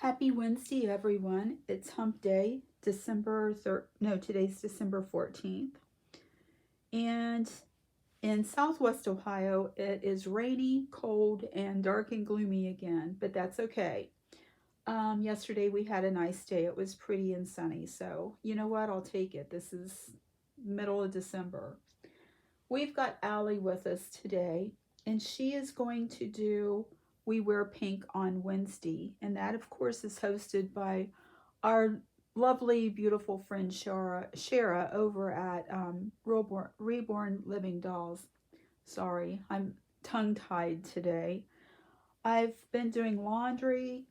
Happy Wednesday, everyone. It's hump day, December 3rd. No, today's December 14th. And in southwest Ohio, it is rainy, cold, and dark and gloomy again, but that's okay. Yesterday we had a nice day. It was pretty and sunny. So, you know what? I'll take it. This is middle of December. We've got Allie with us today, and she is going to do We Wear Pink on Wednesday. And that, of course, is hosted by our lovely, beautiful friend Shara over at Reborn Living Dolls. Sorry, I'm tongue tied today. I've been doing laundry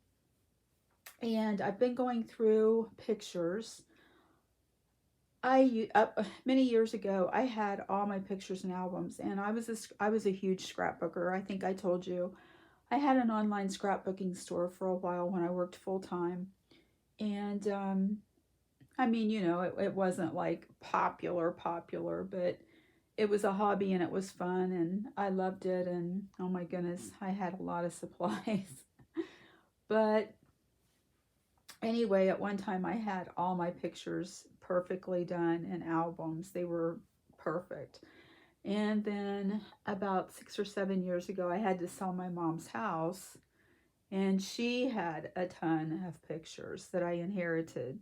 and I've been going through pictures. Many years ago I had all my pictures and albums, and I was a huge scrapbooker. I think I told you I had an online scrapbooking store for a while when I worked full time, and I mean, it wasn't like popular, but it was a hobby and it was fun and I loved it. And oh my goodness, I had a lot of supplies. But anyway, at one time I had all my pictures perfectly done in albums. They were perfect. And then about 6 or 7 years ago, I had to sell my mom's house, and she had a ton of pictures that I inherited.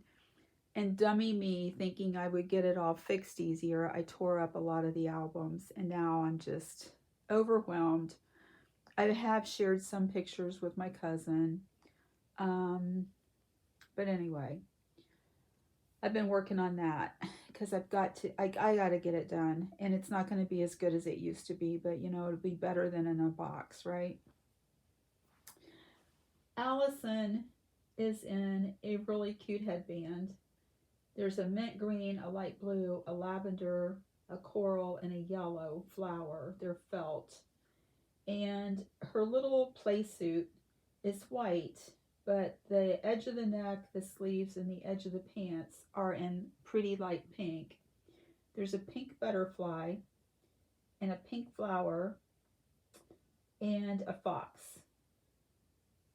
And dummy me, thinking I would get it all fixed easier, I tore up a lot of the albums, and now I'm just overwhelmed. I have shared some pictures with my cousin, um, but anyway, I've been working on that because I got to get it done, and it's not going to be as good as it used to be, but it'll be better than in a box, right? Allison is in a really cute headband. There's a mint green, a light blue, a lavender, a coral, and a yellow flower. They're felt. And her little play suit is white, but the edge of the neck, the sleeves, and the edge of the pants are in pretty light pink. There's a pink butterfly and a pink flower and a fox.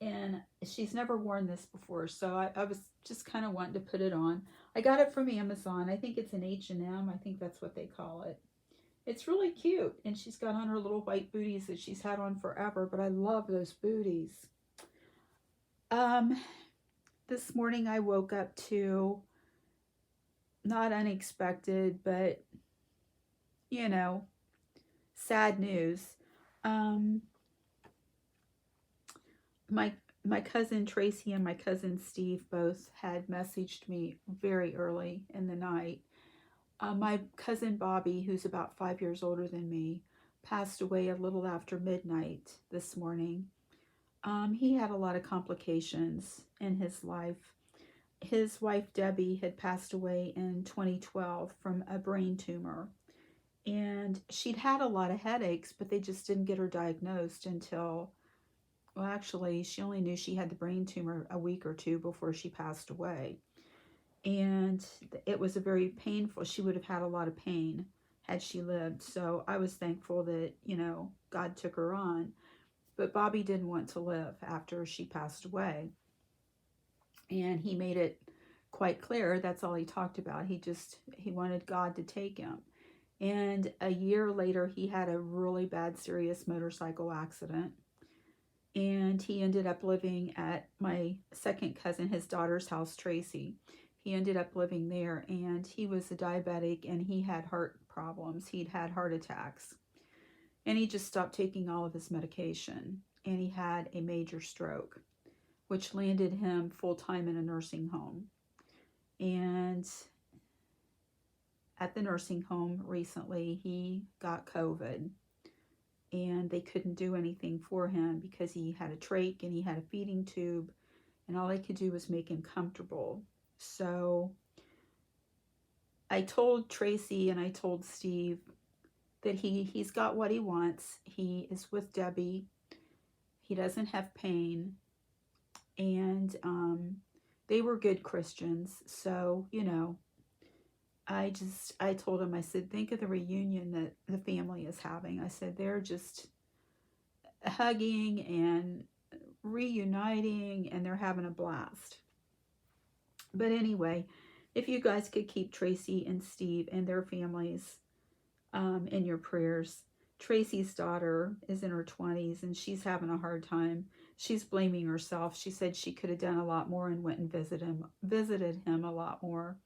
And she's never worn this before, so I was just kind of wanting to put it on. I got it from Amazon. I think it's an H&M. I think that's what they call it. It's really cute, and she's got on her little white booties that she's had on forever, but I love those booties. Um, this morning I woke up to not unexpected, but you know, sad news. Um, my my cousin Tracy and my cousin Steve both had messaged me very early in the night. My cousin Bobby, who's about 5 years older than me, passed away a little after midnight this morning. He had a lot of complications in his life. His wife Debbie had passed away in 2012 from a brain tumor, and she'd had a lot of headaches, but they just didn't get her diagnosed until, well, actually, she only knew she had the brain tumor a week or two before she passed away. And it was a very painful, she would have had a lot of pain had she lived. So I was thankful that, God took her on. But Bobby didn't want to live after she passed away. And he made it quite clear that's all he talked about. He wanted God to take him. And a year later, he had a really bad, serious motorcycle accident. And he ended up living at my second cousin, his daughter's house, Tracy. He ended up living there, and he was a diabetic, and he had heart problems. He'd had heart attacks, and he just stopped taking all of his medication, and he had a major stroke, which landed him full time in a nursing home. And at the nursing home recently, he got COVID, and they couldn't do anything for him because he had a trach and he had a feeding tube, and all they could do was make him comfortable. So I told Tracy and I told Steve that he's got what he wants. He is with Debbie. He doesn't have pain, and they were good Christians. So I told him, I said, think of the reunion that the family is having. I said they're just hugging and reuniting and they're having a blast. But anyway, if you guys could keep Tracy and Steve and their families in your prayers. Tracy's daughter is in her 20s and she's having a hard time. She's blaming herself. She said she could have done a lot more and went and visited him a lot more.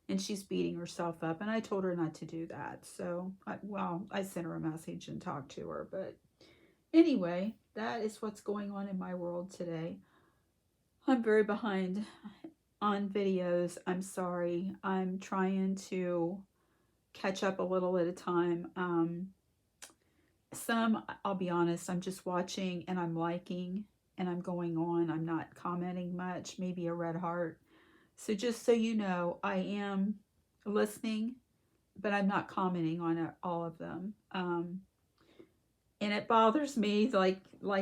And she's beating herself up. And I told her not to do that. So, I sent her a message and talked to her. But anyway, that is what's going on in my world today. I'm very behind on videos. I'm sorry. I'm trying to catch up a little at a time. Some, I'll be honest, I'm just watching and I'm liking and I'm going on. I'm not commenting much, maybe a red heart. So just so you know, I am listening, but I'm not commenting on all of them. And it bothers me, like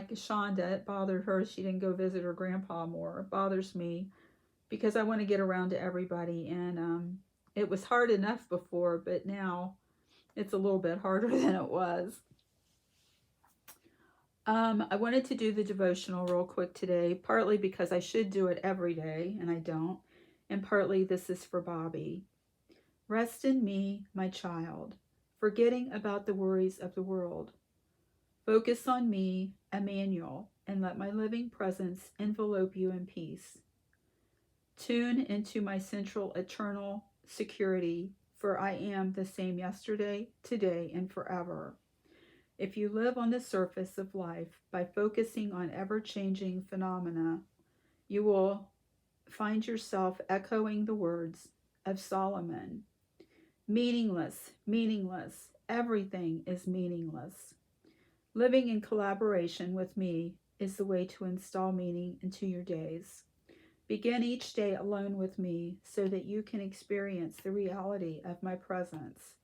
Shonda, it bothered her. She didn't go visit her grandpa more. It bothers me because I want to get around to everybody. And it was hard enough before, but now it's a little bit harder than it was. I wanted to do the devotional real quick today, partly because I should do it every day, and I don't, and partly this is for Bobby. Rest in me, my child, forgetting about the worries of the world. Focus on me, Emmanuel, and let my living presence envelope you in peace. Tune into my central eternal security, for I am the same yesterday, today, and forever. If you live on the surface of life by focusing on ever-changing phenomena, you will find yourself echoing the words of Solomon. Meaningless, meaningless, everything is meaningless. Living in collaboration with me is the way to install meaning into your days. Begin each day alone with me so that you can experience the reality of my presence.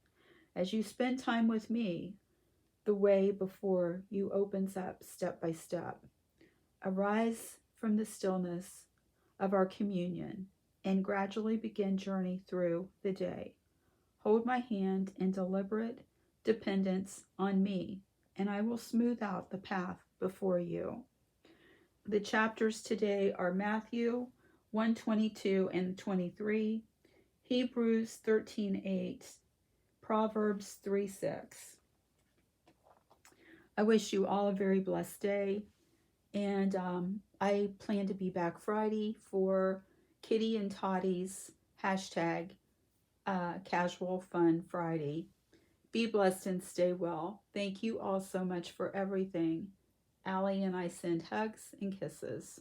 As you spend time with me, the way before you opens up step by step. Arise from the stillness of our communion and gradually begin journey through the day. Hold my hand in deliberate dependence on me, and I will smooth out the path before you. The chapters today are Matthew 1:22 and 23, Hebrews 13:8, Proverbs 3:6. I wish you all a very blessed day, and I plan to be back Friday for Kitty and Tottie's hashtag Casual Fun Friday. Be blessed and stay well. Thank you all so much for everything. Allie and I send hugs and kisses.